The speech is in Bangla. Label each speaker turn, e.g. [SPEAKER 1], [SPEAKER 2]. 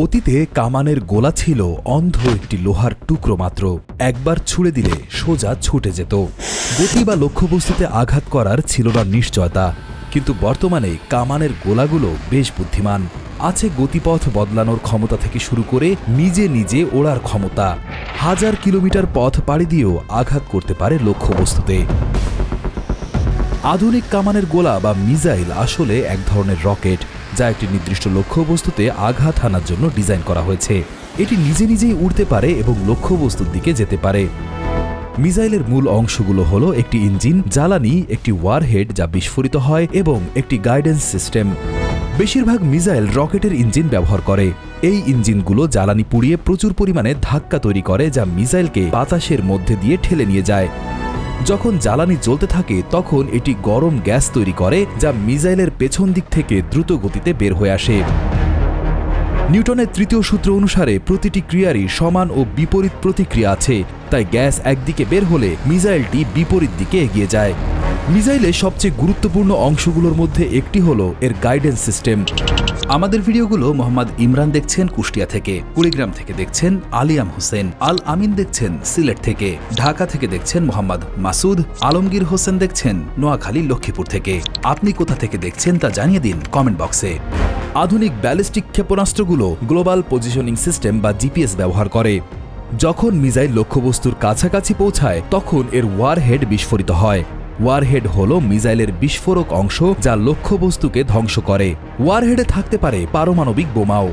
[SPEAKER 1] অতীতে কামানের গোলা ছিল অন্ধ একটি লোহার টুকরো মাত্র। একবার ছুড়ে দিলে সোজা ছুটে যেত। গতি বা লক্ষ্যবস্তুতে আঘাত করার ছিল না নিশ্চয়তা। কিন্তু বর্তমানে কামানের গোলাগুলো বেশ বুদ্ধিমান। আছে গতিপথ বদলানোর ক্ষমতা থেকে শুরু করে নিজে নিজে ওড়ার ক্ষমতা। 1000 কিলোমিটার পথ পাড়ি দিয়েও আঘাত করতে পারে লক্ষ্যবস্তুতে। আধুনিক কামানের গোলা বা মিসাইল আসলে এক ধরনের রকেট, যা একটি নির্দিষ্ট লক্ষ্যবস্তুতে আঘাত হানার জন্য ডিজাইন করা হয়েছে। এটি নিজে নিজেই উড়তে পারে এবং লক্ষ্যবস্তুর দিকে যেতে পারে। মিসাইলের মূল অংশগুলো হলো একটি ইঞ্জিন, জ্বালানি, একটি ওয়ারহেড যা বিস্ফোরিত হয় এবং একটি গাইডেন্স সিস্টেম। বেশিরভাগ মিসাইল রকেটের ইঞ্জিন ব্যবহার করে। এই ইঞ্জিনগুলো জ্বালানি পুড়িয়ে প্রচুর পরিমাণে ধাক্কা তৈরি করে, যা মিসাইলকে বাতাসের মধ্যে দিয়ে ঠেলে নিয়ে যায়। যখন জ্বালানি জ্বলতে থাকে তখন এটি গরম গ্যাস তৈরি করে, যা মিসাইলের পেছন দিক থেকে দ্রুত গতিতে বের হয়ে আসে। নিউটনের তৃতীয় সূত্র অনুসারে প্রতিটি ক্রিয়ারই সমান ও বিপরীত প্রতিক্রিয়া আছে, তাই গ্যাস একদিকে বের হলে মিসাইলটি বিপরীত দিকে এগিয়ে যায়। মিসাইলের সবচেয়ে গুরুত্বপূর্ণ অংশগুলোর মধ্যে একটি হলো এর গাইডেন্স সিস্টেম। আমাদের ভিডিওগুলো মোহাম্মদ ইমরান দেখছেন কুষ্টিয়া থেকে, কুড়িগ্রাম থেকে দেখছেন আলিয়াম হোসেন, আল আমিন দেখছেন সিলেট থেকে, ঢাকা থেকে দেখছেন মোহাম্মদ মাসুদ, আলমগীর হোসেন দেখছেন নোয়াখালী লক্ষ্মীপুর থেকে। আপনি কোথা থেকে দেখছেন তা জানিয়ে দিন কমেন্ট বক্সে। আধুনিক ব্যালিস্টিক ক্ষেপণাস্ত্রগুলো গ্লোবাল পজিশনিং সিস্টেম বা জিপিএস ব্যবহার করে। যখন মিসাইল লক্ষ্যবস্তুর কাছাকাছি পৌঁছায় তখন এর ওয়ারহেড বিস্ফোরিত হয়। ওয়ারহেড হল মিসাইলের বিস্ফোরক অংশ, যা লক্ষ্যবস্তুকে ধ্বংস করে। ওয়ারহেডে থাকতে পারে পারমাণবিক বোমাও।